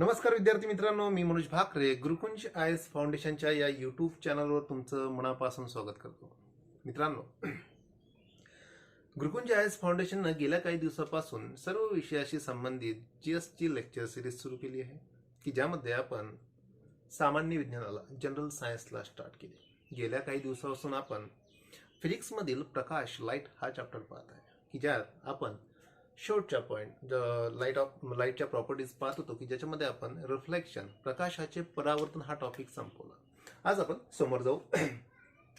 नमस्कार विद्यार्थी मित्रांनो, मी मनोज भाकरे गुरुकुंज IAS फाउंडेशनच्या या यूट्यूब चॅनलवर तुमचं मनापासून स्वागत करतो. मित्रांनो, गुरुकुंज IAS फाउंडेशननं गेल्या काही दिवसापासून सर्व विषयाशी संबंधित GSची लेक्चर सिरीज सुरू केली आहे की ज्यामध्ये आपण सामान्य विज्ञानाला जनरल सायन्सला स्टार्ट केले. गेल्या काही दिवसापासून आपण फिजिक्समधील प्रकाश लाईट हा चॅप्टर पाहत आहे की ज्यात आपण शेवटच्या पॉईंट लाईटच्या प्रॉपर्टीज पाहत होतो की ज्याच्यामध्ये आपण रिफ्लेक्शन प्रकाशाचे परावर्तन हा टॉपिक संपवला. आज आपण समोर जाऊ.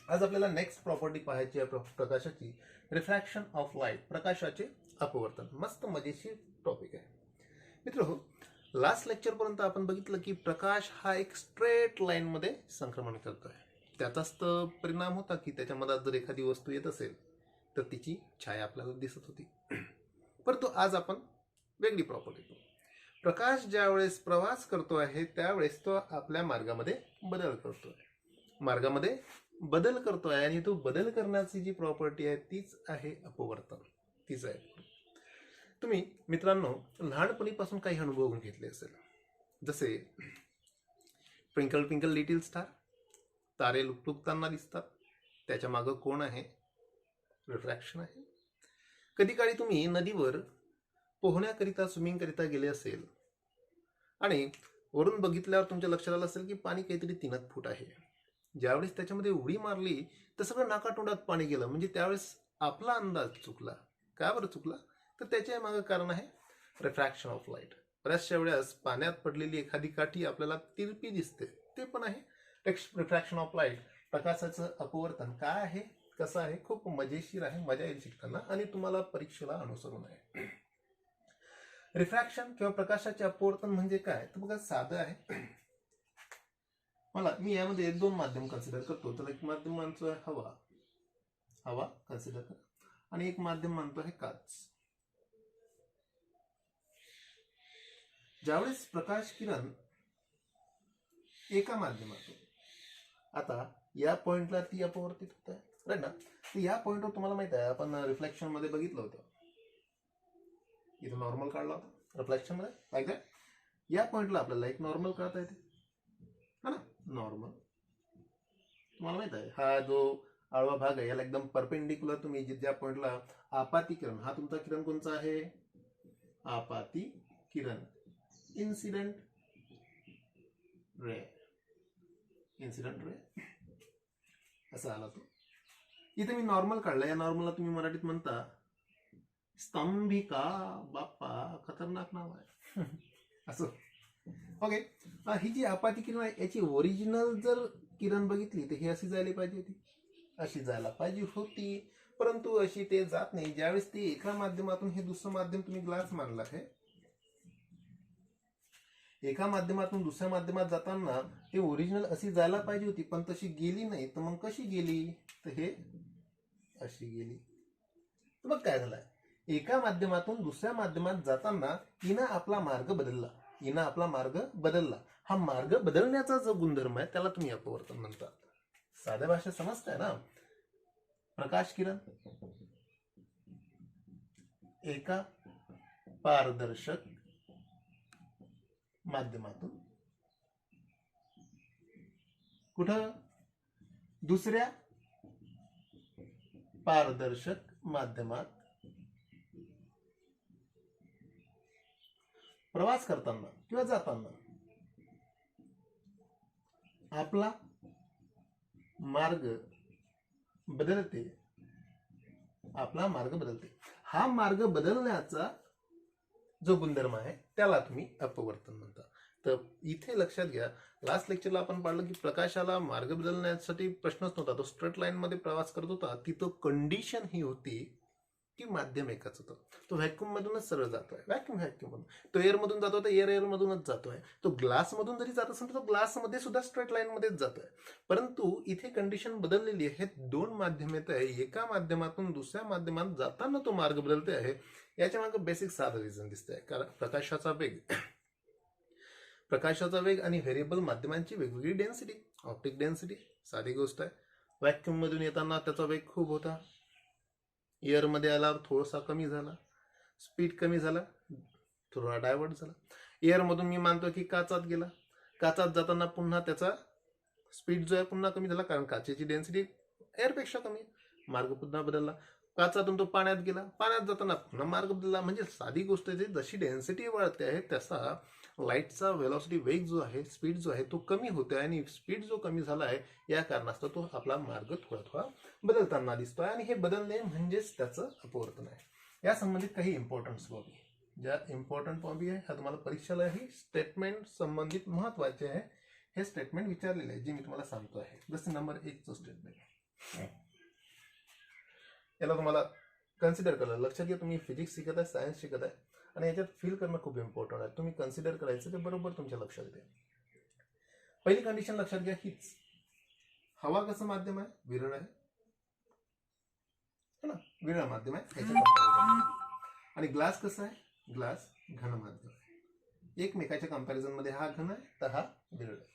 आज आपल्याला नेक्स्ट प्रॉपर्टी पाहायची आहे प्रकाशाची, रिफ्रॅक्शन ऑफ लाईट, प्रकाशाचे अपवर्तन. मस्त मजेशीर टॉपिक आहे मित्र. लास्ट लेक्चर पर्यंत आपण बघितलं की प्रकाश हा एक स्ट्रेट लाईन मध्ये संक्रमण करतोय. त्याचाच तर परिणाम होता की त्याच्यामध्ये जर एखादी वस्तू येत असेल तर तिची छाया आपल्याला दिसत होती. परंतु आज आपण वेगळी प्रॉपर्टी पाहू. प्रकाश ज्यावेळेस प्रवास करतो आहे त्यावेळेस तो आपल्या मार्गामध्ये बदल करतोय. मार्गामध्ये बदल करतोय आणि तो बदल करण्याची जी प्रॉपर्टी आहे तीच आहे अपवर्तन. तीच आहे. तुम्ही मित्रांनो लहानपणीपासून काही अनुभव घेतले असेल, जसे ट्विंकल ट्विंकल लिटिल स्टार, तारे लुकलुकताना दिसतात, त्याच्या मागं कोण आहे? रिफ्रॅक्शन आहे. कधी काळी तुम्ही नदीवर पोहण्याकरिता स्विमिंग करिता गेले असेल आणि वरून बघितल्यावर तुमच्या लक्षात आलं असेल की पाणी काहीतरी 3 फूट आहे. ज्यावेळेस त्याच्यामध्ये उडी मारली तर सगळं नाकातोंडात पाणी गेलं. म्हणजे त्यावेळेस आपला अंदाज चुकला. का बरं चुकला? तर त्याच्या मागं कारण आहे रिफ्रॅक्शन ऑफ लाईट. बऱ्याचशा वेळेस पाण्यात पडलेली एखादी काठी आपल्याला तिरपी दिसते, ते पण आहे रिफ्रॅक्शन ऑफ लाईट. प्रकाशाचं अपवर्तन काय आहे, कसं आहे, खूप मजेशीर आहे. मजा येईल शिकताना आणि तुम्हाला परीक्षेला अनुसरून आहे. रिफ्रॅक्शन किंवा प्रकाशाचे अपवर्तन म्हणजे काय तर बघा, साधं आहे. मी यामध्ये 2 माध्यम कन्सिडर करतो. तर एक माध्यम मानतो आहे हवा कन्सिडर करा, आणि एक माध्यम मानतो आहे काच. ज्यावेळेस प्रकाश किरण एका माध्यमातून, आता या पॉइंटला ती अपवर्तित होत आहे राईट ना. तर या पॉइंटवर तुम्हाला माहित आहे आपण रिफ्लेक्शन मध्ये बघितलं होतं, इथं नॉर्मल काढला होता रिफ्लेक्शन मध्ये लाईक दॅट. या पॉइंटला आपल्याला एक नॉर्मल काढता येते हा ना. नॉर्मल तुम्हाला माहित आहे, हा जो आडवा भाग आहे याला एकदम परपेंडिक्युलर तुम्ही ज्या पॉइंटला आपाती किरण, हा तुमचा किरण कोणचा आहे? आपाती किरण, इन्सिडेंट रे, इन्सिडेंट रे असा आला तो. इथे मी नॉर्मल काढला. या नॉर्मलला तुम्ही मराठीत म्हणता स्तंभिका. बाप्पा, खतरनाक नाव आहे. असं ओके. ही जी आपाती किरण आहे याची ओरिजिनल जर किरण बघितली तर ही अशी जायला पाहिजे होती, अशी जायला पाहिजे होती, परंतु अशी ते जात नाही. ज्यावेळेस ती एका माध्यमातून, हे दुसरं माध्यम तुम्ही ग्लास मानला आहे, एका माध्यमातून दुसऱ्या माध्यमात जाताना ते ओरिजिनल अशी जायला पाहिजे होती, पण तशी गेली नाही. तर मग कशी गेली? तर हे अशी गेली. तर मग काय झालंय, एका माध्यमातून दुसऱ्या माध्यमात जाताना हिनं आपला मार्ग बदलला. हा मार्ग बदलण्याचा जो गुणधर्म आहे त्याला तुम्ही अपवर्तन म्हणतात. साध्या भाषेत समजताय ना. प्रकाश किरण एका पारदर्शक माध्यमातून कुठं? दुसऱ्या पारदर्शक माध्यमात प्रवास करताना किंवा जाताना आपला मार्ग बदलते. हा मार्ग बदलण्याचा जो गुणधर्म आहे त्याला तुम्ही अपवर्तन म्हणता. तर इथे लक्षात घ्या, लास्ट लेक्चरला आपण पाहिलं की प्रकाशाला मार्ग बदलण्यासाठी प्रश्नच नव्हता. तो स्ट्रेट लाईन मध्ये प्रवास करत होता. तिथं कंडिशन ही होती की माध्यम एकच होतं. तो व्हॅक्यूम मधूनच सरळ जातोय, व्हॅक्यूम मधून. तो एअर मधून जातोय तर एअर मधूनच जातोय. तो ग्लास मधून जरी जात असेल तर तो ग्लास मध्ये सुद्धा स्ट्रेट लाईन मध्येच जातोय. परंतु इथे कंडिशन बदललेली आहे. 2 माध्यम येत आहे, एका माध्यमातून दुसऱ्या माध्यमात जाताना तो मार्ग बदलते आहे. याच्या मागे बेसिक साधं रिझन दिसतंय. कारण प्रकाशाचा वेग आणि व्हेरिएबल माध्यमांची वेगवेगळी डेन्सिटी, ऑप्टिक डेन्सिटी. साधी गोष्ट आहे. व्हॅक्यूम मधून येताना त्याचा वेग खूप होता, एअर मध्ये आल्यावर थोडासा कमी झाला, स्पीड कमी झाला, थोडा डायव्हर्ट झाला. एअरमधून मी मानतो की काचात गेला, काचात जाताना पुन्हा त्याचा स्पीड जो आहे पुन्हा कमी झाला, कारण काचेची डेन्सिटी एअरपेक्षा कमी आहे. मार्ग पुन्हा बदलला. काचातून तो पाण्यात गेला, पाण्यात जाताना पुन्हा मार्ग बदलला. म्हणजे साधी गोष्ट आहे, जशी डेन्सिटी वाढते आहे तसा लाईटचा वेलॉसिटी, वेग जो आहे, स्पीड जो आहे तो कमी होतोय, आणि स्पीड जो कमी झाला आहे या कारणास्तव तो आपला मार्ग थोडा थोडा बदलताना दिसतोय, आणि हे बदलणे म्हणजेच त्याचं अपवर्तन आहे. या संबंधित काही इम्पॉर्टंट बाबी, ज्या इम्पॉर्टंट बाबी आहे ह्या तुम्हाला परीक्षेलाही स्टेटमेंट संबंधित महत्वाचे आहे. हे स्टेटमेंट विचारलेले आहे जे मी तुम्हाला सांगतो आहे. जसे नंबर 1चं स्टेटमेंट, याला तुम्हाला कन्सिडर करा. लक्षात घ्या, तुम्ही फिजिक्स शिकत आहे, सायन्स शिकत आहे, आणि याच्यात फील करणं खूप इम्पॉर्टंट आहे. तुम्ही कन्सिडर करायचं ते बरोबर तुमच्या लक्षात येते. पहिली कंडिशन लक्षात घ्या हीच, हवा कसं माध्यम आहे, विरळ आहे ना, विरळ माध्यम आहे याच्या कंपॅरिझन. आणि ग्लास कसं आहे, ग्लास घन माध्यम आहे. एकमेकाच्या कंपॅरिझन मध्ये हा घन आहे तर हा विरळ आहे.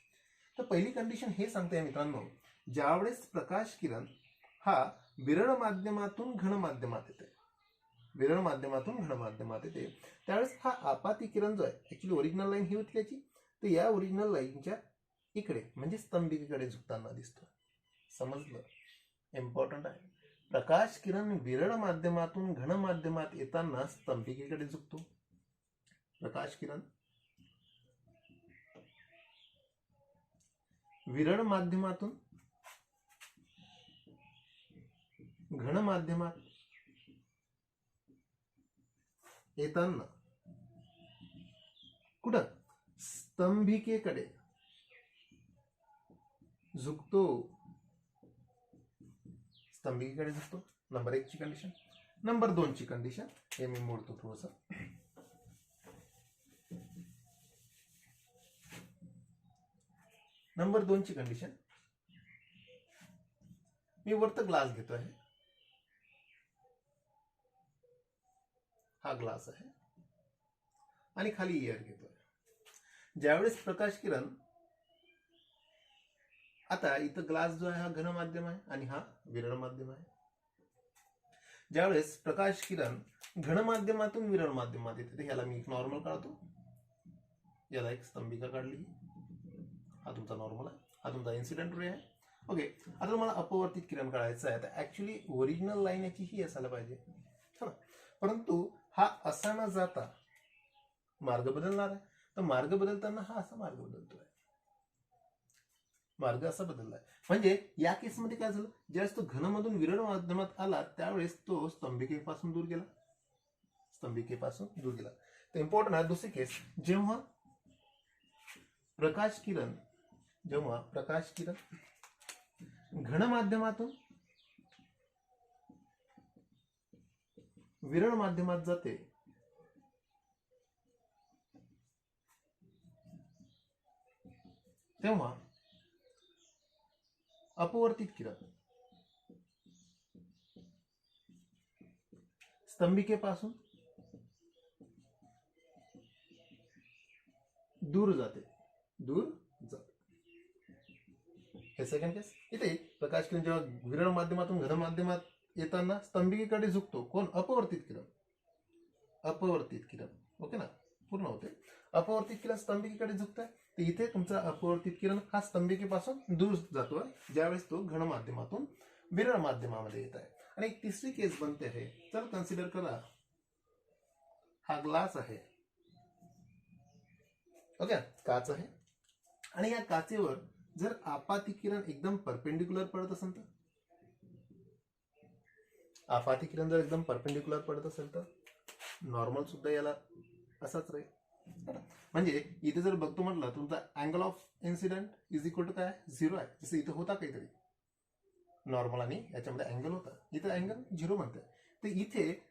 तर पहिली कंडिशन हे सांगते मित्रांनो, ज्यावेळेस प्रकाश किरण हा विरळ माध्यमातून घन माध्यमात येते, विरळ माध्यमातून घन माध्यमात येते, त्यावेळेस हा आपाती किरण जो आहे, ऍक्च्युली ओरिजिनल लाईन ही होती त्याची, तर या ओरिजिनल लाईनच्या इकडे म्हणजे स्तंभिकेकडे झुकताना दिसतो. समजलं? इम्पॉर्टंट आहे. प्रकाश किरण विरळ माध्यमातून घन माध्यमात येताना स्तंभिकेकडे झुकतो. प्रकाश किरण विरळ माध्यमातून घन माध्यमात येताना कुठं, स्तंभिकेकडे झुकतो, स्तंभिकेकडे झुकतो. नंबर 1ची कंडिशन. नंबर 2ची कंडिशन, हे मी मोडतो थोडस. नंबर 2ची कंडिशन, मी वरत ग्लास घेतो आहे, हा ग्लास आहे, आणि खाली एअर घेतोय. ज्यावेळेस प्रकाश किरण, आता इथं ग्लास जो आहे हा घन माध्यम आहे आणि हा विरळ माध्यम आहे. ज्यावेळेस प्रकाश किरण घन माध्यमातून विरळ माध्यमात येते, ह्याला मी एक नॉर्मल काढतो, याला एक स्तंभिका काढली, हा तुमचा नॉर्मल आहे, हा तुमचा इन्सिडेंट रे आहे. ओके, आता तुम्हाला अपवर्तित किरण काढायचं आहे, तर ऍक्च्युली ओरिजिनल लाईन याची ही असायला पाहिजे, परंतु हा असा न जाता मार्ग बदलणार आहे. तर मार्ग बदलताना हा असा मार्ग बदलतोय, मार्ग असा बदललाय. म्हणजे या केसमध्ये काय झालं, ज्यावेळेस तो घनमधून विरळ माध्यमात आला त्यावेळेस तो स्तंभिकेपासून दूर गेला, स्तंभिकेपासून दूर गेला. तर इम्पॉर्टंट आहे. दुसरी केस, जेव्हा प्रकाश किरण घन माध्यमातून विरळ माध्यमात जाते, तेव्हा अपवर्तित किरण स्तंभिकेपासून दूर जाते, हे सेकंड केस. इथे प्रकाश किरण जेव्हा विरळ माध्यमातून घन माध्यमात येताना स्तंभिकेकडे झुकतो, कोण, अपवर्तित किरण. ओके ना, पूर्ण होते. अपवर्तित किरण स्तंभिकेकडे झुकतंय, तर इथे तुमचा अपवर्तित किरण हा स्तंभिकेपासून दूर जातोय ज्यावेळेस तो घन माध्यमातून विरळ माध्यमामध्ये येत आहे. आणि एक तिसरी केस बनते आहे, चल कन्सिडर करा, हा ग्लास आहे, ओके, काच आहे, आणि या काचेवर जर आपाती किरण एकदम परपेंडिक्युलर पडत असेल तर, आपाती किरण जर एकदम परपेंडिक्युलर पडत असेल तर नॉर्मल सुद्धा याला असाच राहील. म्हणजे इथे जर बघतो म्हटलं, तुमचा angle of incident is equal to काय, 0 आहे. जसं इथे होता काहीतरी नॉर्मल आणि याच्यामध्ये अँगल होता, इथे अँगल 0 बनतंय. तर इथे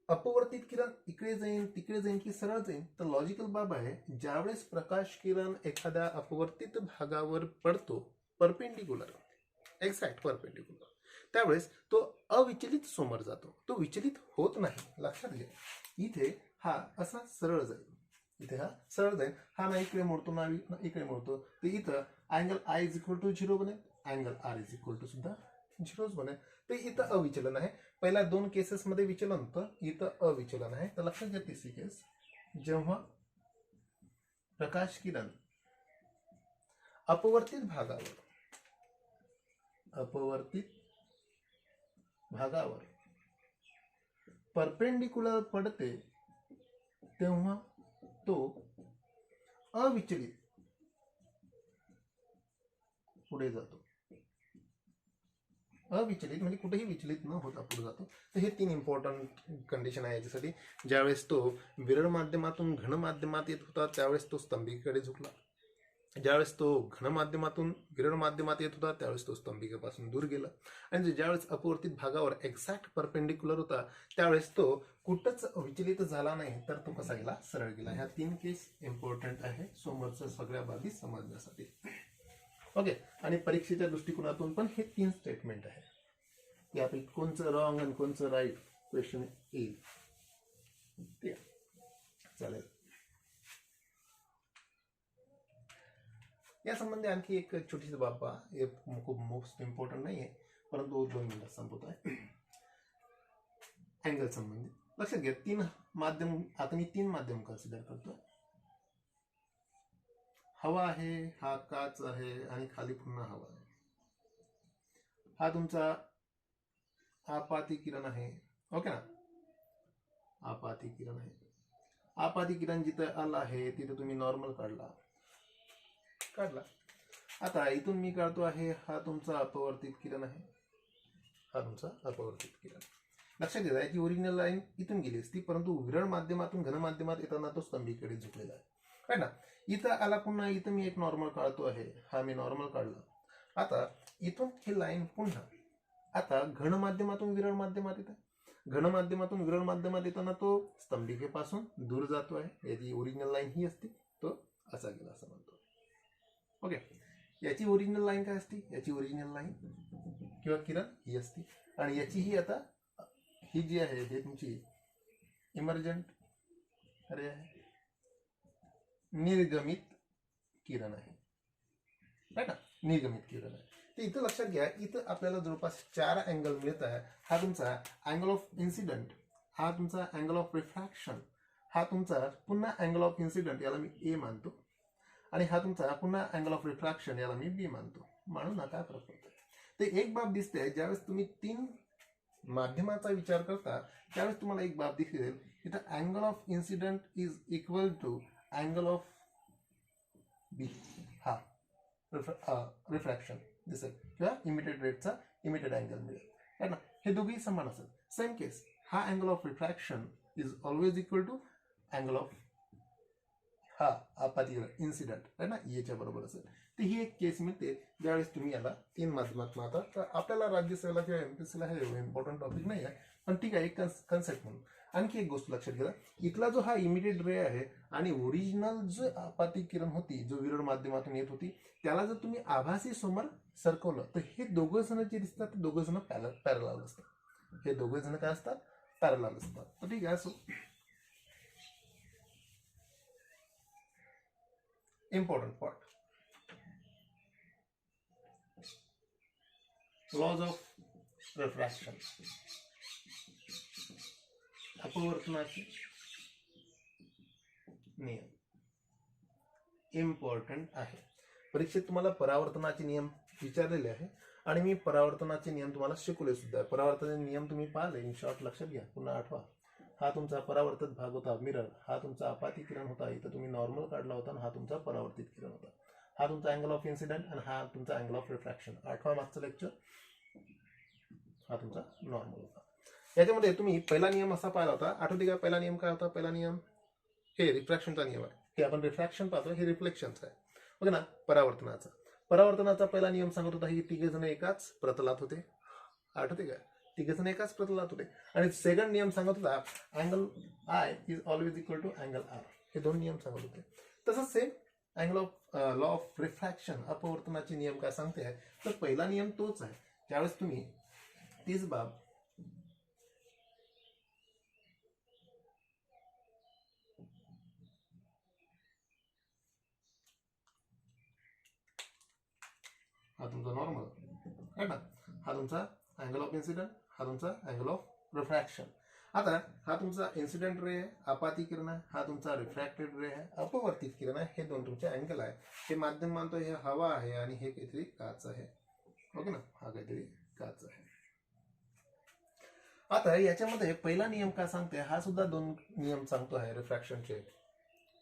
अपवर्तित किरण इकडे जाईन तिकडे जाईन की सरळ जाईन, तर लॉजिकल बाब आहे, ज्यावेळेस प्रकाश किरण एखाद्या अपवर्तित भागावर पडतो, परपेंडिक्युलर, एक्झॅक्ट परपेंडिक्युलर, त्यावेळेस तो अविचलित समोर जातो, तो विचलित होत नाही. लक्षात घ्या, इथे हा असा सरळ जाईल, इथे हा सरळ जाईल, हा ना इकडे मोडतो ना इकडे मोडतो, तर इथं angle I is equal to 0 बनेल, angle R is equal to सुद्धा 0 बनेल. तर इथं अविचलन आहे. पहिल्या 2 केसेस मध्ये विचलन होतं, इथं अविचलन आहे. तर लक्षात घ्या, तिसरी केस, जेव्हा प्रकाश किरण अपवर्तित भागावर परपेंडिक्युलर पडते तेव्हा तो अविचलित पुढे जातो. अविचलित म्हणजे कुठेही विचलित न होता पुढे जातो. तर हे 3 इम्पॉर्टंट कंडिशन आहे याच्यासाठी. ज्यावेळेस तो विरळ माध्यमातून घन माध्यमात येत होता त्यावेळेस तो स्तंभिकेकडे झुकला. ज्यावेळेस तो घन माध्यमातून विरळ माध्यमात येत होता त्यावेळेस तो स्तंभिकेपासून दूर गेला. आणि ज्यावेळेस अपवर्तित भागावर एक्झॅक्ट परपेंडिक्युलर होता त्यावेळेस तो कुठंच विचलित झाला नाही, तर तो कसा गेला, सरळ गेला. ह्या 3 केस इम्पॉर्टंट आहे समोरच्या सगळ्या बाबी समजण्यासाठी. ओके. आणि परीक्षेच्या दृष्टिकोनातून पण हे 3 स्टेटमेंट आहे. यापैकी कोणचं रॉंग आणि कोणचं राईट क्वेश्चन येईल ते चालेल. या संबंधी आणखी एक छोटीशी बाब हे खूप मोस्ट इम्पॉर्टंट नाही आहे, परंतु 2 मिनिटात संपवत आहे. अँगल संबंधी लक्षात घ्या. 3 माध्यम, आता मी 3 माध्यम कन्सिडर करतोय. हवा आहे, हा काच आहे आणि खाली पुन्हा हवा आहे. हा तुमचा आपाती किरण आहे. ओके ना. आपाती किरण आहे. आपाती किरण जिथं आला आहे तिथं तुम्ही नॉर्मल काढला. आता इथून मी काढतो आहे, हा तुमचा अपवर्तित किरण आहे, हा तुमचा अपवर्तित किरण. लक्षात घ्या याची ओरिजिनल लाईन इथून गेली असती, परंतु विरळ माध्यमातून घन माध्यमात येताना तो स्तंभीकडे झुकलेला आहे ना. इथं आला पुन्हा, इथं मी एक नॉर्मल काढतो आहे, हा मी नॉर्मल काढला. आता इथून ही लाईन पुन्हा आता घन माध्यमातून विरळ माध्यमात येत आहे. घन माध्यमातून विरळ माध्यमात येताना तो स्तंभिकेपासून दूर जातो आहे. याची ओरिजिनल लाईन ही असते, तो असा गेला असं म्हणतो. ओके. याची ओरिजिनल लाईन काय असते, याची ओरिजिनल लाईन किंवा किरण ही असते. आणि याची ही आता ही जी आहे हे तुमची इमर्जंट अरे आहे, निर्गमित किरण आहे, राईट ना. निर्गमित किरण आहे. तर इथं लक्षात घ्या, इथं आपल्याला जवळपास 4 अँगल मिळत आहे. हा तुमचा अँगल ऑफ इन्सिडेंट, हा तुमचा अँगल ऑफ रिफ्रॅक्शन, हा तुमचा पुन्हा अँगल ऑफ इन्सिडेंट याला मी ए मानतो, आणि हा तुमचा पुन्हा अँगल ऑफ रिफ्रॅक्शन याला मी बी मानतो. म्हणून आता फरक पडतो. ते एक बाब दिसते ज्यावेळेस तुम्ही 3 माध्यमाचा विचार करता त्यावेळेस तुम्हाला एक बाब दिसेल, इथं angle of incident is equal to angle of b, हा रिफ्रॅक्शन दिसेल किंवा इमिटेड रेटचा इमिटेड अँगल मिळेल, है ना. हे दोघेही समान असेल. सेम केस, हा angle of refraction is always equal to angle of हा आपाती इन्सिडेंट, है ना, याच्या बरोबर असेल. तर ही एक केस मिळते ज्यावेळेस तुम्ही याला 3 माध्यमात माता. तर आपल्याला राज्यसेवेला किंवा एमपीएससीला हे इम्पॉर्टंट टॉपिक नाही आहे, पण ठीक आहे, एक कन्सेप्ट म्हणून. आणखी एक गोष्ट लक्षात घ्या, इथला जो हा इमिडिएट रे आहे आणि ओरिजिनल जो आपाती किरण होती जो विरळ माध्यमातून येत होती त्याला जर तुम्ही आभासी समोर सरकवलं तर हे दोघं जण जे दिसतात ते दोघं जण पॅरलल असतात. हे दोघं जण काय असतात, पॅरलल असतात. तर ठीक आहे. So important part, laws of refraction, अपवर्तनाचे नियम इम्पॉर्टंट आहे. परीक्षेत तुम्हाला परावर्तनाचे नियम विचारलेले आहे आणि मी परावर्तनाचे नियम तुम्हाला शिकवले सुद्धा. परावर्तनाचे नियम तुम्ही पाहिले, इन शॉर्ट लक्षात घ्या, पुन्हा आठवा. हा तुमचा परावर्तित भाग होता मिरर, हा तुमचा आपाती किरण होता, इथं तुम्ही नॉर्मल काढला होता, आणि हा तुमचा परावर्तित किरण होता. हा तुमचा अँगल ऑफ इन्सिडेंट आणि हा तुमचा अँगल ऑफ रिफ्रॅक्शन. आठवा मागचं लेक्चर, हा तुमचा नॉर्मल होता. याच्यामध्ये तुम्ही पहिला नियम असा पाहिला होता, आठवते का? पहिला नियम काय होता? पहिला नियम हे रिफ्रॅक्शनचा नियम आहे. हे आपण रिफ्रॅक्शन पाहतो, हे रिफ्लेक्शनचा आहे, बघा ना. परावर्तनाचा पहिला नियम सांगत होता ही तिघे जण एकाच प्रतलात होते, आठवते का? तिघे जण एकाच प्रतलात होते. आणि सेकंड नियम सांगत होता angle i is always equal to angle r. हे 2 नियम सांगत होते. तसंच same angle of law of refraction, अपवर्तनाचे नियम काय सांगते आहे, तर पहिला नियम तोच आहे. त्यावेळेस तुम्ही तीच बाब हा तुमचा नॉर्मल आहे ना, हा तुमचा अँगल ऑफ इन्सिडेंट, हा तुमचा अँगल ऑफ रिफ्रॅक्शन. आता हा तुमचा इन्सिडेंट रे आहे, आपाती किरण आहे, हा तुमचा रिफ्रॅक्टेड रे आहे, अपवर्तित किरण आहे. हे दोन तुमचे अँगल आहे. हे माध्यम मानतो हे हवा आहे आणि हे काहीतरी काच आहे. ओके ना, हा काहीतरी काच आहे. आता याच्यामध्ये पहिला नियम काय सांगते, हा सुद्धा दोन नियम सांगतो आहे रिफ्रॅक्शनचे.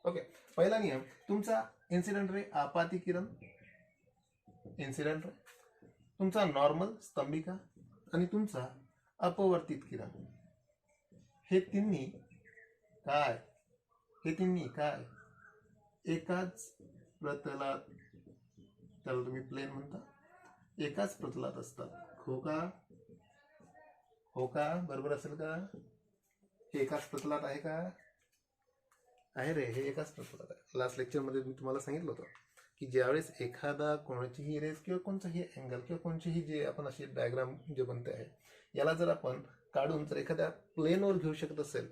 ओके, पहिला नियम तुमचा इन्सिडेंट रे आपाती किरण, इन्सिडेंट रे तुमचा नॉर्मल स्तंभिका आणि तुमचा अपवर्तित किरण, हे तिन्ही काय, हे तिन्ही काय एकाच प्रतलात, त्याला तुम्ही प्लेन म्हणता, एकाच प्रतलात असतात. हो का, हो का, बरोबर असेल का? हे एकाच प्रतलात आहे का? आहे रे, हे एकाच प्रतलात आहे. लास्ट लेक्चरमध्ये मी तुम्हाला सांगितलं होतं की ज्यावेळेस एखादा कोणाचीही रेस किंवा कोणताही अँगल किंवा कोणतीही जे आपण अशी डायग्राम जे बनते आहे, याला जर आपण काढून जर एखाद्या प्लेनवर घेऊ शकत असेल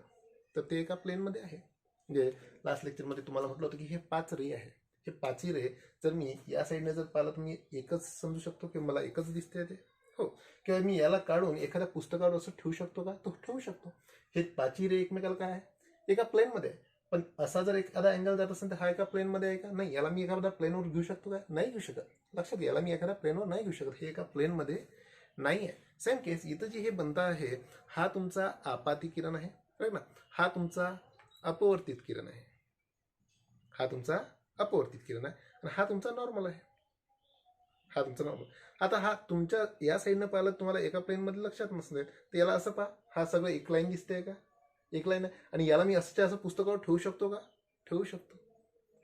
तर ते एका प्लेनमध्ये आहे. म्हणजे लास्ट लेक्चरमध्ये तुम्हाला म्हटलं होतं की हे 5 रे आहे. हे 5ही रे जर मी या साईडने जर पाहिलं तर मी एकच समजू शकतो की मला एकच दिसते ते. हो, किंवा मी याला काढून एखाद्या पुस्तकावर असं ठेवू शकतो का? तो ठेवू शकतो. हे 5ही रे एकमेकाला काय आहे, एका प्लेनमध्ये आहे. पण असा जर एखादा अँगल जात असेल तर हा एका प्लेनमध्ये आहे का? नाही. याला मी एखाद्या प्लेनवर घेऊ शकतो का? नाही घेऊ शकत. लक्षात घ्या, याला मी एखाद्या प्लेनवर नाही घेऊ शकत. हे एका प्लेनमध्ये नाही आहे. सेम केस इथं जे हे बनता आहे, हा तुमचा आपाती किरण आहे, राईट ना. हा तुमचा अपवर्तित किरण आहे, हा तुमचा अपवर्तित किरण आहे आणि हा तुमचा नॉर्मल आहे, हा तुमचा नॉर्मल. आता हा तुमच्या या साईडनं पाहिलं तुम्हाला एका प्लेनमध्ये लक्षात नसेल तर याला असं पहा, हा सगळं एक लाईन दिसते का? एक लाईन आहे. आणि याला मी असंच्या असं पुस्तकावर ठेवू शकतो का? ठेवू शकतो.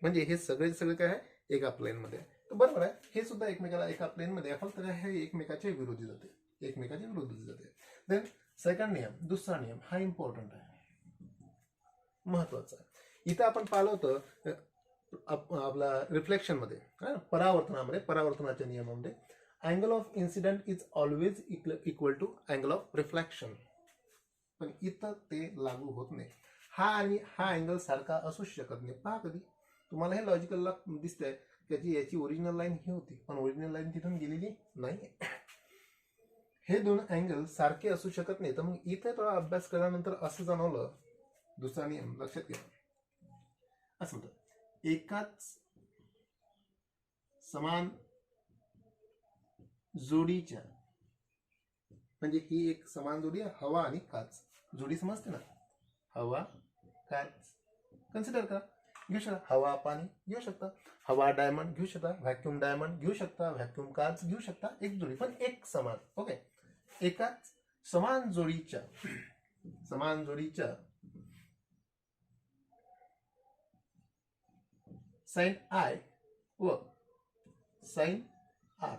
म्हणजे हे सगळे काय आहे, एका प्लेनमध्ये आहे. तर बरोबर आहे, हे सुद्धा एकमेकाला एका प्लेनमध्ये आहे, फक्त काय हे एकमेकाच्या विरोधी जाते, एकमेकाच्या विरोधी जाते. देन सेकंड नियम, दुसरा नियम, हा इम्पॉर्टंट आहे, महत्वाचा आहे. इथं आपण पाहिलं होतं आपला रिफ्लेक्शन मध्ये, परावर्तनामध्ये, परावर्तनाच्या नियमामध्ये angle of incident is always equal to angle of reflection. पण इथं ते लागू होत नाही. हा आणि हा अँगल सारखा असूच शकत नाही. पहा, कधी तुम्हाला हे लॉजिकलला दिसतंय त्याची याची ओरिजिनल लाईन ही होती, पण ओरिजिनल लाईन तिथून गेलेली नाही. हे दोन अँगल सारखे असू शकत नाही. तर मग इथे थोडा अभ्यास केल्यानंतर असं जाणवलं, दुसरा नियम लक्षात घ्या, असं म्हणतं, एकाच समान जोडीच्या, म्हणजे ही एक समान जोडी आहे, हवा आणि काच जोडी, समजते ना, हवा काच कन्सिडर करा. घेऊ शकता हवा पाणी घेऊ शकता, हवा डायमंड घेऊ शकता, व्हॅक्यूम डायमंड घेऊ शकता, व्हॅक्यूम काच घेऊ शकता, एक जोडी पण एक समान. ओके, एकाच समान जोडीच्या साइन आय व साइन आर,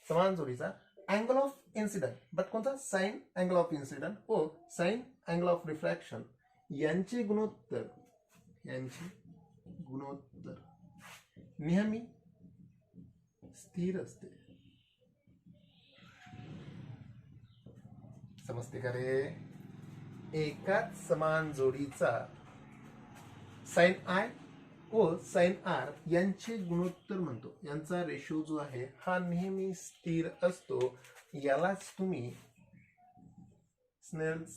समान जोडीचा अँगल ऑफ इन्सिडेंट, बट कोणता, साइन अँगल ऑफ इन्सिडेंट व साइन अँगल ऑफ रिफ्रॅक्शन यांचे गुणोत्तर नेहमी स्थिर असते. समजते का रे? एकाच समान जोडीचा साइन आय व साइन आर यांचे गुणोत्तर म्हणतो, यांचा रेशो जो आहे हा नेहमी स्थिर असतो. यालाच तुम्ही स्नेल्स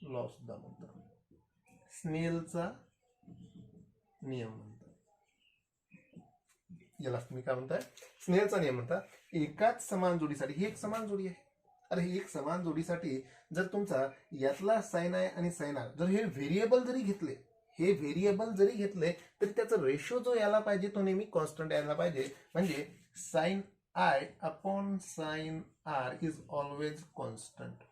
लॉ सुद्धा म्हणता, स्नेलचा नियम म्हणतात. यालाच तुम्ही काय म्हणताय, स्नेलचा नियम म्हणता. एकाच समान जोडीसाठी, ही एक समान जोडी आहे. अरे ही एक समान जोडीसाठी जर तुमचा यातला साइन आय आणि साइन आर जर हे व्हेरिएबल जरी घेतले, तरी त्याचा रेशो जो यायला पाहिजे तो नेहमी कॉन्स्टंट यायला पाहिजे. म्हणजे sine I upon sine R is always constant.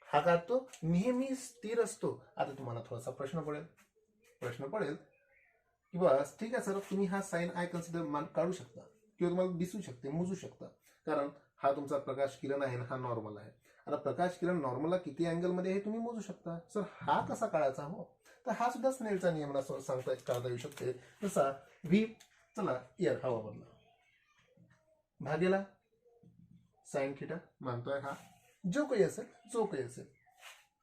हा का तो नेहमी स्थिर असतो. आता तुम्हाला थोडासा प्रश्न पडेल की बस ठीक आहे सर, तुम्ही हा साइन आय कन्सिडर काढू शकता किंवा तुम्हाला दिसू शकते, मोजू शकता, कारण हा तुमचा प्रकाश किरण आहे, हा नॉर्मल आहे. आता प्रकाश किरण नॉर्मलला किती अँगल मध्ये आहे तुम्ही मोजू शकता. सर हा कसा काढायचा? हो, तर हा सुद्धा स्नेलचा नियम सांगता काढता येऊ शकते. जसा व्ही, चला यार हवा बदला, भागेला साइन थिटा मानतोय, हा जो काही असेल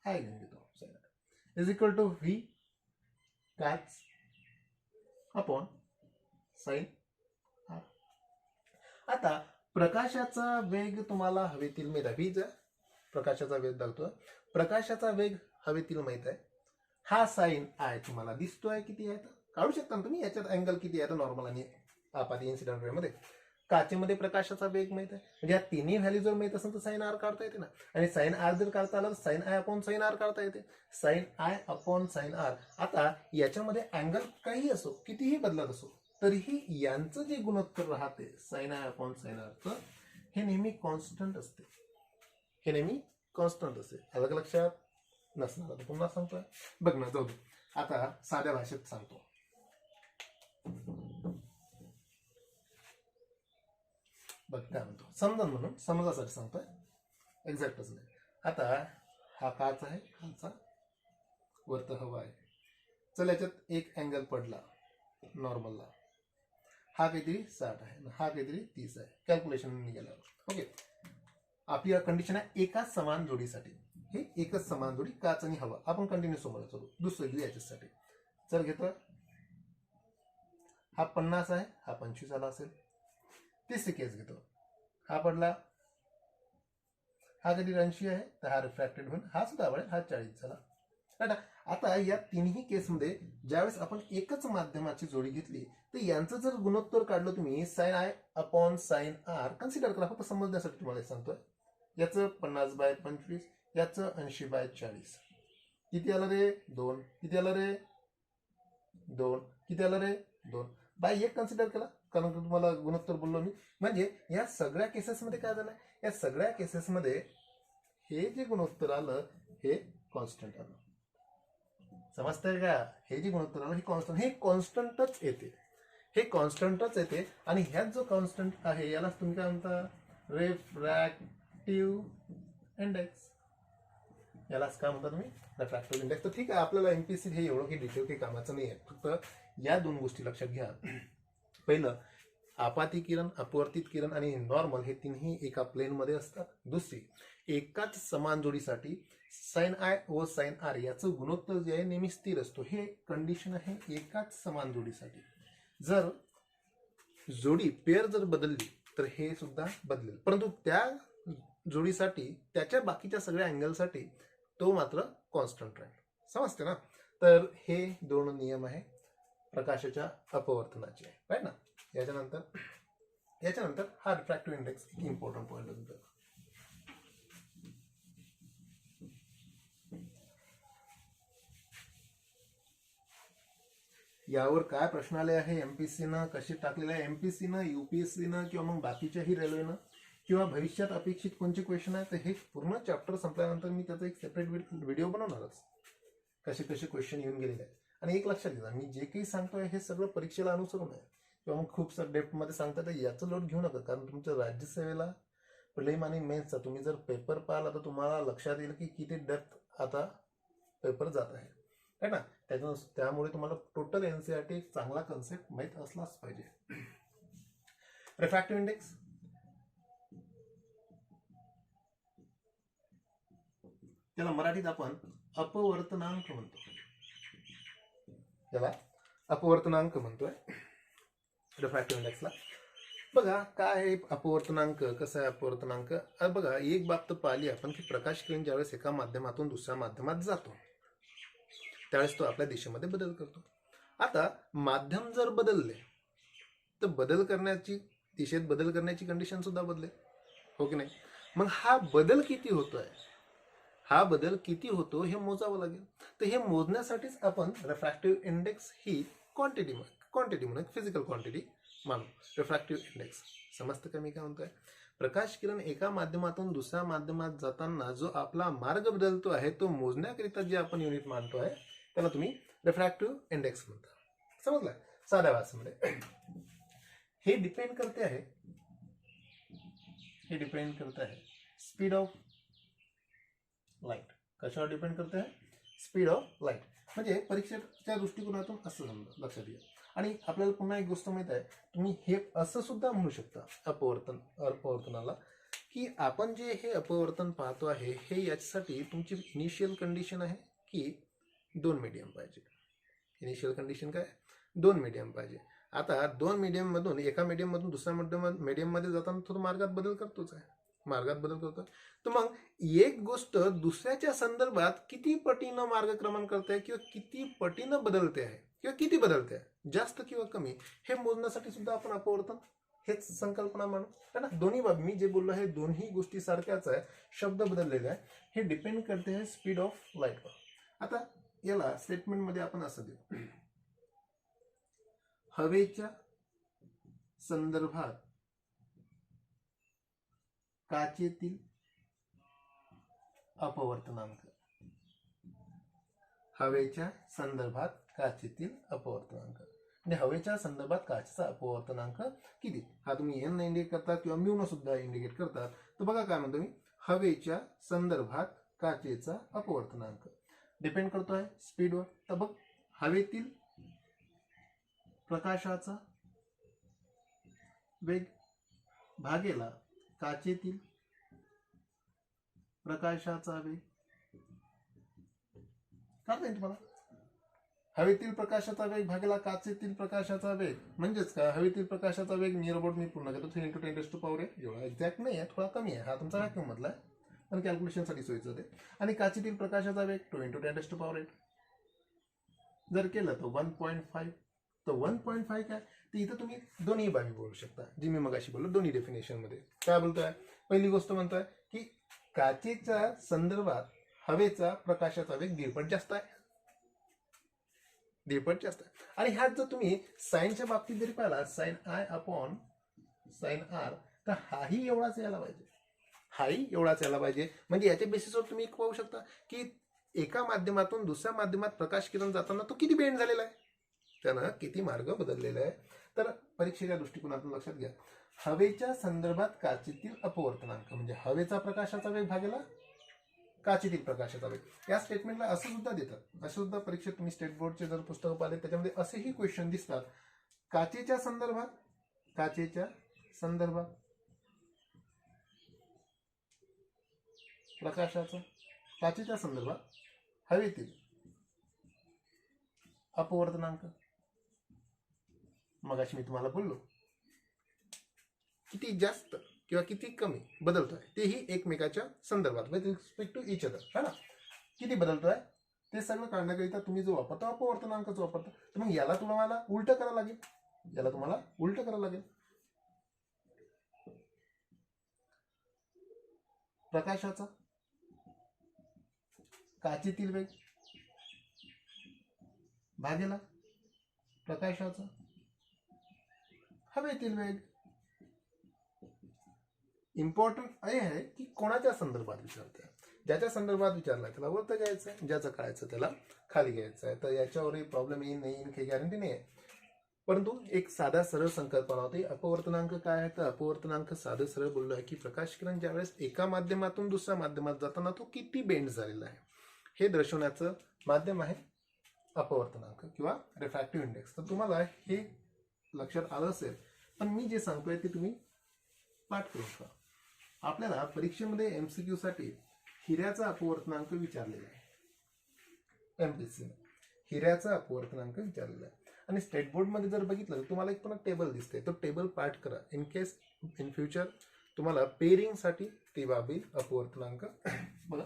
आय घेऊन घेतो, sine is equal to V काच अपॉन साइन आर. आता प्रकाशाचा वेग तुम्हाला हवेतील मिळाला, व्ही प्रकाशाचा वेग दाखवतो. प्रकाशाचा वेग हवेतील माहित आहे. हा साइन आहे तुम्हाला दिसतोय किती आहे, काढू शकता ना तुम्ही. याच्यात अँगल किती आहे नॉर्मल आणि आपाती इन्सिडेंट वेळमध्ये. काचेमध्ये प्रकाशाचा वेग माहित आहे, म्हणजे या तिन्ही व्हॅल्यू जर माहित असेल तर साइन आर काढता येते ना. आणि साइन आर जर काढता आला तर sine I upon sine R काढता येते. Sine I upon sine R. आता याच्यामध्ये अँगल काही असो, कितीही बदलत असो, तरीही यांचं जे गुणोत्तर राहते साइन आय अपॉन साइन आरचं, हे नेहमी कॉन्स्टंट असते. हे नेहमी कॉन्स्टंट असते. अलग लक्षात नसणार. आता पुन्हा सांगतोय बघ ना, जाऊ दे. आता साध्या भाषेत सांगतो. बघ काय म्हणतो, समजून म्हणून समजासाठी सांगतोय, एक्झॅक्टच नाही. आता हा काच आहे, खालचा वरत हवा आहे. चल याच्यात एक अँगल पडला नॉर्मलला, हा काहीतरी 60 आहे, हा काहीतरी 30 आहे. कॅल्क्युलेशन निघाल्यावर ओके. आपली कंडिशन आहे एकाच समान जोडीसाठी. हे एकच समान जोडी काच आणि हवा. आपण कंटिन्यू समोर करू. दुसरं घेऊ याच्यासाठी. चल घेतो, हा 50 आहे, हा 25 आला असेल. तिसरी केस घेतो, हा पडला, हा कधी 80 आहे तर हा रिफ्रॅक्टेड होऊन हा सुद्धा पडेल, हा 40 झाला. आता या तिन्ही केसमध्ये ज्यावेळेस आपण एकच माध्यमाची जोडी घेतली तर यांचं जर गुणोत्तर काढलं तुम्ही sine I upon sine R consider करा. फक्त समजण्यासाठी तुम्हाला सांगतोय. याचं 50/25, याचं 80/40. किती आलं रे? 2. किती आलं रे? 2. किती आलं रे? 2. बाय 1 कन्सिडर केला, कारण तुम्हाला गुणोत्तर बोललो मी. म्हणजे या सगळ्या केसेसमध्ये काय झालं, या सगळ्या केसेसमध्ये हे जे गुणोत्तर आलं हे कॉन्स्टंट आलं. समजतंय का? हे जे गुणोत्तर आलं हे कॉन्स्टंट, हे कॉन्स्टंटच येते. हे कॉन्स्टंटच येते. आणि ह्यात जो कॉन्स्टंट आहे यालाच तुम्ही काय म्हणता? Refractive index. यालाच काय म्हणता तुम्ही? Refractive index. तर ठीक आहे, आपल्याला एमपीसी हे एवढं काही डिटेल काही कामाचं नाही आहे. फक्त या दोन गोष्टी लक्षात घ्या. पहिलं, आपाती किरण, अपवर्तित किरण आणि नॉर्मल हे तिन्ही एका प्लेनमध्ये असतात. दुसरी, एकाच समान जोडीसाठी साइन आय व साइन आर याचं गुणोत्तर जे आहे नेहमी स्थिर असतो. हे कंडिशन आहे एकाच समान जोडीसाठी. जर जोडी पेअर जर बदलली तर हे सुद्धा बदलेल, परंतु त्या जोडीसाठी त्याच्या बाकीच्या सगळ्या अँगलसाठी तो मात्र कॉन्स्टंट राहील. समजते ना? तर हे दोन नियम आहे प्रकाशाच्या अपवर्तनाचे, राईट ना. याच्यानंतर हा रिफ्रॅक्टिव्ह इंडेक्स एक इम्पॉर्टंट पॉईंट होता. यावर काय प्रश्न आले आहे एमपीसीनं, कसे टाकलेले आहे एमपीसीनं, युपीएससीनं किंवा मग बाकीच्याही रेल्वेनं, किंवा भविष्यात अपेक्षित कोणते क्वेश्चन आहे, तर हे पूर्ण चॅप्टर संपल्यानंतर मी त्याचा एक सेपरेट व्हिडिओ बनवणारच. कसे कसे क्वेश्चन येऊन गेलेले आहेत. आणि एक लक्षात घ्या, मी जे काही सांगतोय हे सगळं परीक्षेला अनुसरून आहे, किंवा मग खूप डेप्थमध्ये सांगता तर याचं लोड घेऊ नका. कारण तुमच्या राज्यसेवेला प्रिलिम आणि मेन्सचा तुम्ही जर पेपर पाहिला तर तुम्हाला लक्षात येईल की किती डेप्थ आता पेपर जात आहे ना. त्यामुळे तुम्हाला टोटल एनसीईआरटी एक चांगला कन्सेप्ट माहीत असलाच पाहिजे. रिफ्रॅक्टिव्ह इंडेक्स त्याला मराठीत आपण अपवर्तनांक म्हणतो. त्याला अपवर्तनांक म्हणतोय रिफ्रॅक्टिव्ह इंडेक्सला. बघा काय आहे अपवर्तनांक, कसं आहे अपवर्तनांक. बघा एक बाब तर पाहिली आपण की प्रकाश किरण ज्यावेळेस एका माध्यमातून दुसऱ्या माध्यमात जातो त्यावेळेस तो आपल्या दिशेमध्ये बदल करतो. आता माध्यम जर बदलले तर दिशेत बदल करण्याची कंडिशन सुद्धा बदलेल, हो की नाही. मग हा बदल किती होतोय, हा बदल किती होतो हे मोजावं लागेल. तर हे मोजण्यासाठीच आपण रिफ्रॅक्टिव्ह इंडेक्स ही क्वांटिटी म्हणून फिजिकल क्वांटिटी मानू. रिफ्रॅक्टिव्ह इंडेक्स समजतं का मी काय म्हणतोय? प्रकाश किरण एका माध्यमातून दुसऱ्या माध्यमात जाताना जो आपला मार्ग बदलतो आहे तो मोजण्याकरिता जे आपण युनिट मानतो आहे त्याला तुम्ही रिफ्रॅक्टिव्ह इंडेक्स म्हणता. समजलं? साध्या भाषेमध्ये हे डिपेंड करते आहे स्पीड ऑफ लाईट. कशावर डिपेंड करते आहे? Speed of light. म्हणजे परीक्षेच्या दृष्टिकोनातून असं समजा, लक्षात घ्या. आणि आपल्याला पुन्हा एक गोष्ट माहित आहे, तुम्ही हे असं सुद्धा म्हणू शकता अपवर्तनाला की आपण जे हे अपवर्तन पाहतो आहे हे याच्यासाठी तुमची इनिशियल कंडिशन आहे की 2 मीडियम पाहिजे. इनिशियल कंडिशन काय? 2 मीडियम पाहिजे. आता 2 मीडियम मधून एका मीडियम मधून दुसऱ्या मीडियम मध्ये जाताना थोडं मार्गात बदल करतोच आहे. मार्गात बदल करतोय. तर मग एक गोष्ट दुसऱ्याच्या संदर्भात किती पटीनं मार्गक्रमण करते किंवा किती पटीनं बदलते आहे किंवा किती बदलते आहे, जास्त किंवा कमी, हे मोजण्यासाठी सुद्धा आपण अपवर्तन हेच संकल्पना मानू है ना. दोन्ही बाबी मी जे बोललो हे दोन्ही गोष्टी सारख्याच आहे, शब्द बदललेले आहे. हे डिपेंड करते आहे स्पीड ऑफ लाईटवर. आता याला स्टेटमेंटमध्ये आपण असं देऊ, हवेच्या संदर्भात काचेतील अपवर्तनांक. हवेच्या संदर्भात काचेतील अपवर्तनांक म्हणजे हवेच्या संदर्भात काचेचा अपवर्तनांक किती, हा तुम्ही एन इंडिकेट करता किंवा म्यू सुद्धा इंडिकेट करतात. तर बघा काय म्हणतो मी, हवेच्या संदर्भात काचेचा अपवर्तनांक डिपेंड करतोय स्पीडवर. तर बघ, हवेतील प्रकाशाचा वेग भागेला काचेतील प्रकाशाचा वेग. कळतंय तुम्हाला, हवेतील प्रकाशाचा वेग भागेला काचेतील प्रकाशाचा वेग म्हणजेच काय, हवेतील प्रकाशाचा वेग नियर अबाउट मी पूर्ण करतो 3 × 10⁻⁸. एवढा एक्झॅक्ट नाही आहे, थोडा कमी आहे, हा तुमचा व्हॅक्यूम मधला आहे पण कॅल्क्युलेशनसाठी सोयीचं ते. आणि काचेतील प्रकाशाचा वेग 2 × 10⁸. जर केलं तर 1.5. तर 1.5 काय, तर इथं तुम्ही दोन्ही बाबी बोलू शकता, जी मी मगाशी बोललो दोन्ही डेफिनेशन मध्ये. काय बोलतोय, पहिली गोष्ट म्हणतोय की काचेच्या संदर्भात हवेचा प्रकाशाचा वेग 1.5 पट जास्त आहे, 1.5 पट जास्त आहे. आणि ह्यात जर तुम्ही साईनच्या बाबतीत जरी पाहिला, sine I upon sine R, तर हाही एवढाच यायला पाहिजे, हाही एवढाच यायला पाहिजे. म्हणजे याच्या बेसिसवर तुम्ही पाहू शकता की एका माध्यमातून दुसऱ्या माध्यमात प्रकाश किरण जाताना तो किती बेंड झालेला आहे, त्यानं किती मार्ग बदललेला आहे. तर परीक्षेच्या दृष्टिकोनातून लक्षात घ्या, हवेच्या संदर्भात काचेतील अपवर्तनांक म्हणजे हवेचा प्रकाशाचा वेग भागेला काचेतील प्रकाशाचा वेग. या स्टेटमेंटला असं सुद्धा देतात, असं सुद्धा परीक्षेत तुम्ही स्टेट बोर्डचे जर पुस्तकं पाहिले त्याच्यामध्ये असेही क्वेश्चन दिसतात. काचेच्या संदर्भात प्रकाशाचा, काचेच्या संदर्भात हवेतील अपवर्तनांक. मगाशी मी तुम्हाला बोललो किती जास्त किंवा किती कमी बदलतोय, तेही एकमेकाच्या संदर्भात with respect to each other, है ना. किती बदलतोय ते सगळं काढण्याकरिता तुम्ही जो वापरता अपवर्तनांक जो वापरता, तर मग याला तुम्हाला उलट करावं लागेल, याला तुम्हाला उलट करावं लागेल. प्रकाशाचा काचेतील वेग भागेला प्रकाशाचा हवेतील वेग. इम्पॉर्टंट हे आहे की कोणाच्या संदर्भात विचारताय, ज्याच्या संदर्भात विचारलाय त्याला वरती घ्यायचं आहे, ज्याचं कळायचं त्याला खाली घ्यायचं आहे. तर याच्यावरही प्रॉब्लेम येईल नाही येईल काही गॅरंटी नाही आहे, परंतु एक साधा सरळ संकल्पना होती. अपवर्तनांक काय आहे, तर अपवर्तनांक साधं सरळ बोललो आहे की प्रकाश किरण ज्यावेळेस एका माध्यमातून दुसऱ्या माध्यमात जाताना तो किती बेंड झालेला आहे हे दर्शवण्याचं माध्यम आहे अपवर्तनांक किंवा रिफ्रॅक्टिव्ह इंडेक्स. तर तुम्हाला हे लक्षात आलं असेल, पण मी जे सांगतोय ते तुम्ही पाठ करून ठेवा. आपल्याला परीक्षेमध्ये MCQ साठी हिऱ्याचा अपवर्तनांक विचारलेला आहे, MPSC हिऱ्याचा अपवर्तनांक विचारलेला आहे. आणि स्टेट बोर्ड मध्ये जर बघितलं तर तुम्हाला एक पुन्हा टेबल दिसते, तो टेबल पाठ करा. इन केस इन फ्युचर तुम्हाला पेरिंग साठी ती बाबी अपवर्तनांक बघा.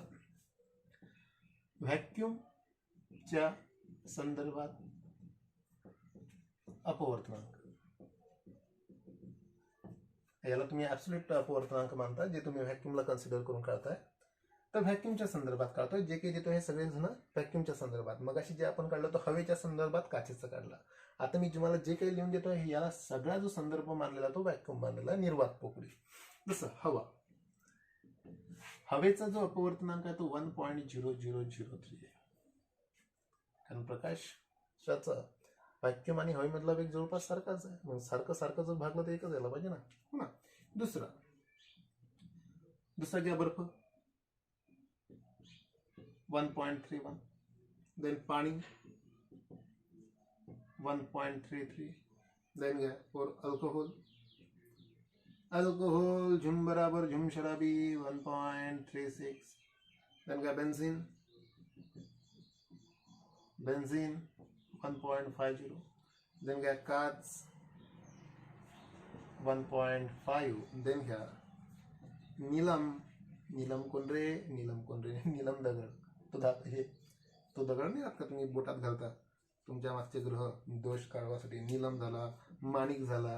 व्हॅक्यूमच्या संदर्भात अपवर्तनांक, याला तुम्ही ऍब्सोल्यूट अपवर्तनांक मानता, जे तुम्ही व्हॅक्यूमला कन्सिडर करून काढताय. तर व्हॅक्यूमच्या संदर्भात काढतोय, जे काही देतो हे सगळेजण व्हॅक्यूमच्या संदर्भात. मग अशी जे आपण काढलं तो हवेच्या संदर्भात काचेचं काढला. आता मी तुम्हाला जे काही लिहून देतोय याला सगळा जो संदर्भ मानलेला तो व्हॅक्यूम मानलेला निर्वात पोकळी. जसं हवा, हवेचा जो अपवर्तनांक आहे तो 1.0003 आहे, कारण प्रकाशाचा व्हॅक्यूम आणि हवेमधला वेग जवळपास सारखाच आहे. मग सारखं सारखं जर भागलं तर एकच यायला पाहिजे ना. दुसरा घ्या बर्फ 1.31, देन पाणी 1.33, देन घ्या फॉर अल्कोहोल झुम बराबर झुम शराबी 1.36, देन घ्या बेन्झीन 1.50, देन घ्या काच 1.5, देन घ्या नीलम, नीलम कोण रे, नीलम कोण रे, नीलम दगड. तो दगड नाही राहत का तुम्ही बोटात घालता तुमच्या मागचे ग्रह दोष काढण्यासाठी. नीलम झाला, माणिक झाला,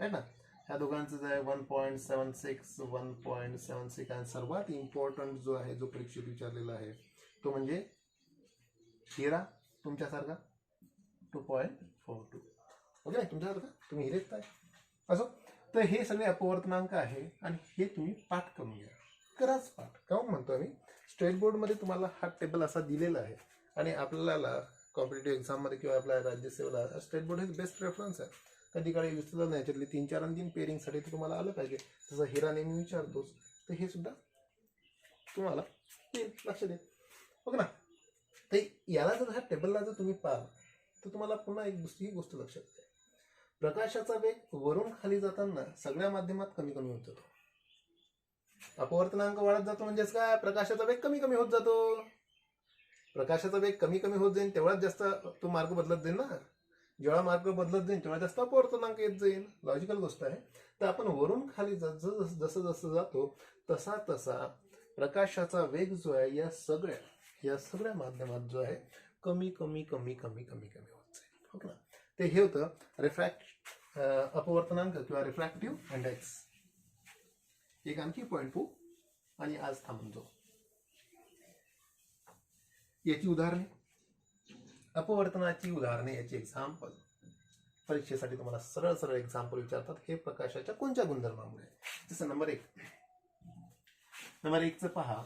आहे ना. ह्या दोघांचं जे आहे 1.76 1.76 आणि सर्वात इम्पॉर्टंट जो आहे जो परीक्षेत विचारलेला आहे तो म्हणजे हिरा तुमच्यासारखा 2.42. ओके, तुमच्यासारखा तुम्ही हिरेच काय असो. तर हे सगळे अपवर्तनांक आहे आणि हे तुम्ही पाठ करून घ्या. कराच पाठ. काहून म्हणतो आम्ही, स्टेट बोर्डमध्ये तुम्हाला हा टेबल असा दिलेला आहे आणि आपल्याला कॉम्पिटेटिव्ह एक्झाममध्ये किंवा आपल्या राज्यसेवेला स्टेट बोर्ड हे बेस्ट रेफरन्स आहे. कधी काळी विसरलं नाही, याच्यातले 3-4 अंतिम पेअरिंगसाठी तर तुम्हाला आलं पाहिजे. तसं हिरा नेहमी विचारतोच, तर हे सुद्धा तुम्हाला लक्ष दे. ओके ना. तर याला जर ह्या टेबलला जर तुम्ही पाहाल तर तुम्हाला पुन्हा एक दुसरी गोष्ट लक्षात येते. प्रकाशाचा वेग वरून खाली जाताना सगळ्या माध्यमात कमी कमी होत जातो. अपवर्तनांक वाढत जातो म्हणजेच काय, प्रकाशाचा वेग कमी कमी होत जातो. प्रकाशाचा वेग कमी कमी होत जाईल तेवढाच जास्त तो मार्ग बदलत जाईल ना. जेव्हा मार्ग बदलत जाईल तेव्हा जास्त अपवर्तनांक येत जाईल. लॉजिकल गोष्ट आहे. तर आपण वरून खाली जसं जसं जातो तसा तसा प्रकाशाचा वेग जो आहे या सगळ्या माध्यमात जो आहे कमी कमी कमी कमी कमी कमी होत जाईल. हो ना. ते हे होतं अपवर्तनांक किंवा रिफ्रॅक्टिव्ह इंडेक्स. एक आणखी पॉईंट पाहू आणि आज थांबून जाऊ. याची उदाहरणे, अपवर्तनाची उदाहरणे, याची एक्झाम्पल. परीक्षेसाठी तुम्हाला सरळ सरळ एक्झाम्पल विचारतात. हे प्रकाशाच्या कोणत्या गुणधर्मामुळे. जसं नंबर 1 पहा.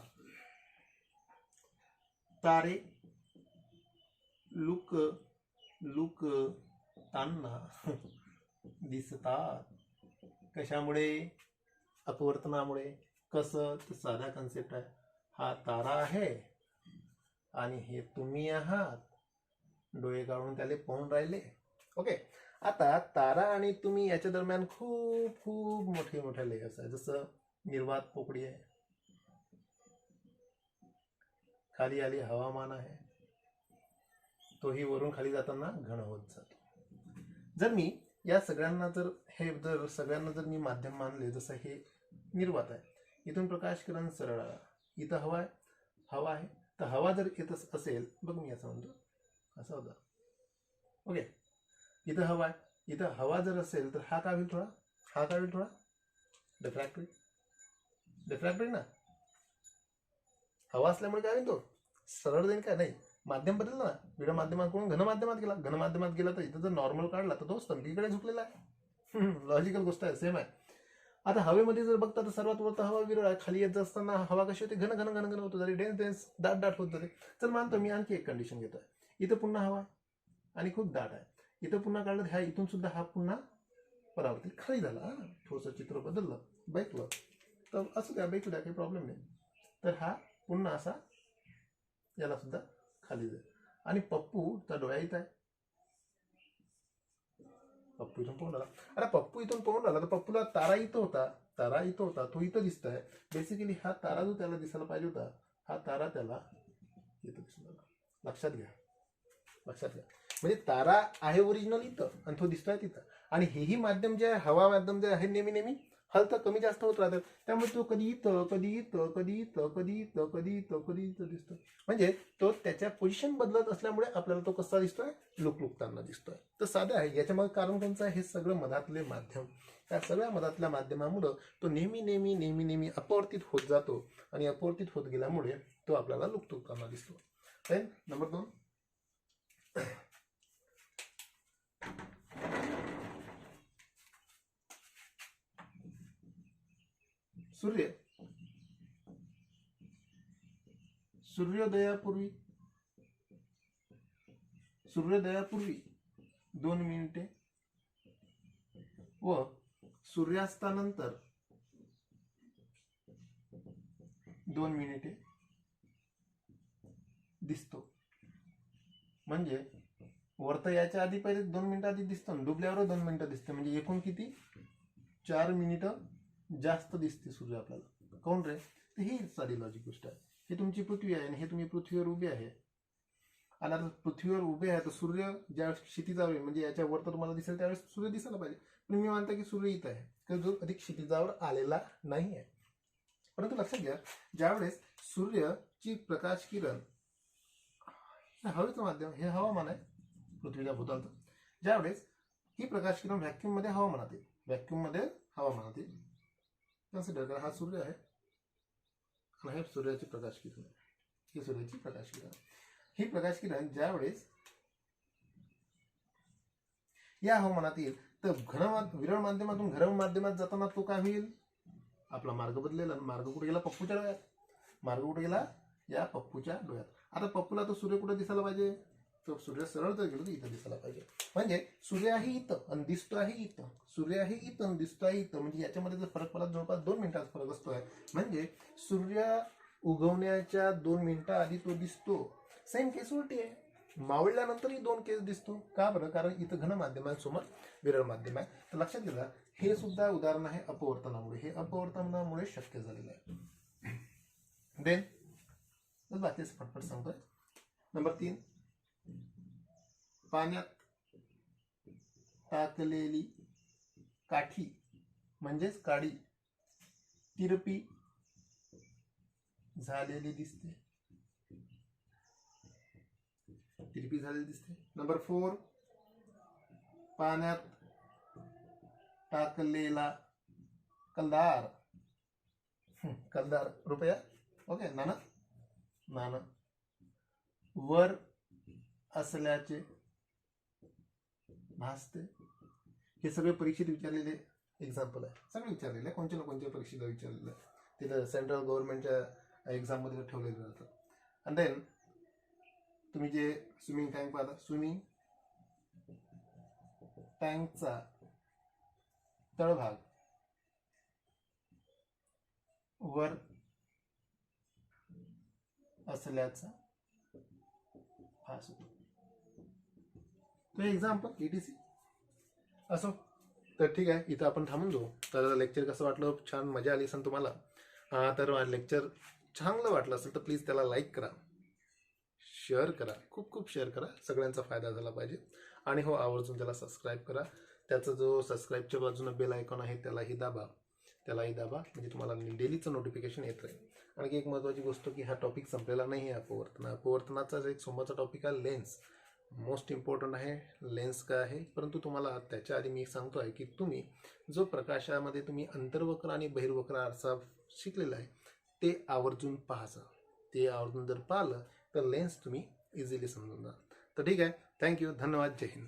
तारे लुकताना दिसतात. कशामुळे? अपवर्तनामुळे. कसं? तर साधा कन्सेप्ट आहे. हा तारा आहे आणि हे तुम्ही आहात. डोळे काढून त्याला पाहून राहिले. ओके. आता तारा आणि तुम्ही याच्या दरम्यान खूप खूप मोठे मोठे लेयर्स आहे. जसं निर्वात पोकळी आहे, खाली आली हवामान आहे, तोही वरून खाली जाताना घन होत जातो. जर मी या सगळ्यांना जर मी माध्यम मानले, जसं हे निर्वात आहे, इथून प्रकाश किरण सरळ आला, इथं हवा आहे, तर हवा जर येत असेल, बघ मी असं म्हणतो, असं होता. ओके. इथं हवा आहे, इथं हवा जर असेल तर हा काय होईल थोडा डिफ्रॅक्टरी ना. हवा असल्यामुळे काय होईल, तो सरळ जाईल काय नाही. माध्यम बदललं ना, वेगळ्या माध्यमाकडून घन माध्यमात गेला तर इथं जर नॉर्मल काढला तर तो स्तंभीकडे झुकलेला आहे. लॉजिकल गोष्ट आहे, सेम आहे. आता हवेमध्ये जर बघता तर सर्वात वरती हवा विरळ आहे, खाली येत असताना हवा कशी होते, घन घन घन घन होत जाते, डेन्स दाट होत जाते. तर मानतो मी आणखी एक कंडिशन घेतोय. इथं पुन्हा हवा आणि खूप दाट आहे, इथं पुन्हा काढलं, ह्या इथून सुद्धा हा पुन्हा परावर्तित खाली झाला. थोडंसं चित्र बदललं, बैकलं तर असं द्या, बैकू द्या, काही प्रॉब्लेम नाही. तर हा पुन्हा असा याला सुद्धा खाली जाईल. आणि पप्पू तर डोळ्यात आहे, पप्पू इथून पोहून आला. अरे पप्पू इथून पोहून आला तर पप्पूला तारा इथं होता, तो इथं दिसतोय. बेसिकली हा तारा जो त्याला दिसायला पाहिजे होता, हा तारा त्याला इथं दिसून आला. लक्षात घ्या. म्हणजे तारा आहे ओरिजिनल इथं आणि तो दिसतोय तिथं. आणि हेही माध्यम जे आहे, हवा माध्यम जे आहे, नेहमी हलतं, कमी जास्त होत राहतं. त्यामुळे तो कधी इथं दिसतो. म्हणजे तो त्याच्या पोझिशन बदलत असल्यामुळे आपल्याला तो कसा दिसतोय, लुकताना दिसतोय. तर साधं आहे. याच्या मागे कारण कोणचं आहे, हे सगळं मधातले माध्यम. त्या सगळ्या मधातल्या माध्यमामुळं तो नेहमी अपवर्तित होत जातो आणि अपवर्तित होत गेल्यामुळे तो आपल्याला लुकताना दिसतो. नंबर 2. सूर्योदयापूर्वी 2 मिनिटे व सूर्यास्तानंतर 2 मिनिटे दिसतो. म्हणजे वरतं याच्या आधी पहिले 2 मिनिटं आधी दिसतो, डुबल्यावर 2 मिनिटं दिसते. म्हणजे एकूण किती, 4 मिनिटं जास्त दिसते सूर्य आपल्याला. कोण रे? तर ही साधी लॉजिक गोष्ट आहे. हे तुमची पृथ्वी आहे आणि हे तुम्ही पृथ्वीवर उभे आहे. आणि आता पृथ्वीवर उभे आहे तर सूर्य ज्यावेळेस क्षितिजावर, म्हणजे याच्या वर तर तुम्हाला दिसेल त्यावेळेस सूर्य दिसायला पाहिजे. पण मी मानतो की सूर्य इथं आहे, तर जो कधी क्षितिजावर आलेला नाही आहे. परंतु लक्षात घ्या, ज्यावेळेस सूर्याची प्रकाश किरण, हे हवेचं माध्यम, हे हवामान आहे पृथ्वीच्या भोवतालचं, ज्यावेळेस ही प्रकाश किरण व्हॅक्यूम मध्ये हवामानात येईल, व्हॅक्यूम मध्ये हवामानात येईल, कन्सिडर करा हा सूर्य आहे आणि हे सूर्याची प्रकाश किरण आहे, ही सूर्याची प्रकाश किरण. ही प्रकाश किरण ज्यावेळेस या हवामानात येईल तर विरळ माध्यमातून घन माध्यमात जाताना तो काय होईल, आपला मार्ग बदलेला. मार्ग कुठे गेला, पप्पूच्या डोळ्यात. मार्ग कुठे गेला, या पप्पूच्या डोळ्यात. आता पप्पूला तो सूर्य कुठे दिसायला पाहिजे, तो सूर्य सरळ जर गेलो तर इथं दिसायला पाहिजे. म्हणजे सूर्य आहे इथं आणि दिसतो आहे इथं, सूर्य आहे इथं आणि दिसतो आहे इथं. म्हणजे याच्यामध्ये जर फरक पडला, जवळपास 2 मिनिटाचा फरक असतोय. म्हणजे सूर्य उगवण्याच्या 2 मिनिटं आधी तो दिसतो. सेम केस उलटी आहे, मावळल्यानंतरही 2 केस दिसतो. का बरं, कारण इथं घन माध्यम आहे, समोर विरळ माध्यम आहे. तर लक्षात घ्या, हे सुद्धा उदाहरण आहे अपवर्तनामुळे, हे अपवर्तनामुळे शक्य झालेलं आहे. देन बाकीच फटफट सांगतोय. नंबर 3, पाण्यात टाकलेली काठी म्हणजेच काडी तिरपी झालेली दिसते, तिरपी झालेली दिसते. नंबर 4, पाण्यात टाकलेला कलदार, कलदार रुपया, ओके, नाणं, नाणं वर असल्याचे भासते. हे सगळे परीक्षेत विचारलेले एक्झाम्पल आहे, सगळे विचारलेले आहे, कोणत्या ना कोणत्या परीक्षेला विचारलेलं आहे. तिथं सेंट्रल गव्हर्नमेंटच्या एक्झाममध्ये ठेवलेलं जातं. अँड देन तुम्ही जे स्विमिंग टँक पाहता, स्विमिंग टँकचा तळभाग वर असल्याचा भास होतो. तो एक्झाम्पल ETC असो. तर ठीक आहे, इथं आपण थांबून जाऊ. तर लेक्चर कसं वाटलं, छान मजा आली असेल तुम्हाला. तर लेक्चर चांगलं वाटलं असेल तर प्लीज त्याला लाईक करा, शेअर करा, खूप खूप शेअर करा, सगळ्यांचा फायदा झाला पाहिजे. आणि हो, आवर्जून त्याला सबस्क्राईब करा. त्याचा जो सबस्क्राईबच्या बाजूनं बेल आयकॉन आहे त्यालाही दाबा, म्हणजे तुम्हाला डेलीचं नोटिफिकेशन येत राहील. आणखी एक महत्त्वाची गोष्ट की हा टॉपिक संपलेला नाही आहे. अपवर्तनाचाच एक सोमवारचा टॉपिक आहे लेन्स. मोस्ट इम्पॉर्टंट आहे लेन्स काय आहे. परंतु तुम्हाला त्याच्या आधी मी सांगतो आहे की तुम्ही जो प्रकाशामध्ये तुम्ही अंतर्वक्र आणि बहिर्वक्र आरसा शिकलेला आहे ते आवर्जून पाहायचं. ते आवर्जून जर पाहिलं तर लेन्स तुम्ही इझिली समजून जा. तर ठीक आहे, थँक्यू, धन्यवाद, जय हिंद.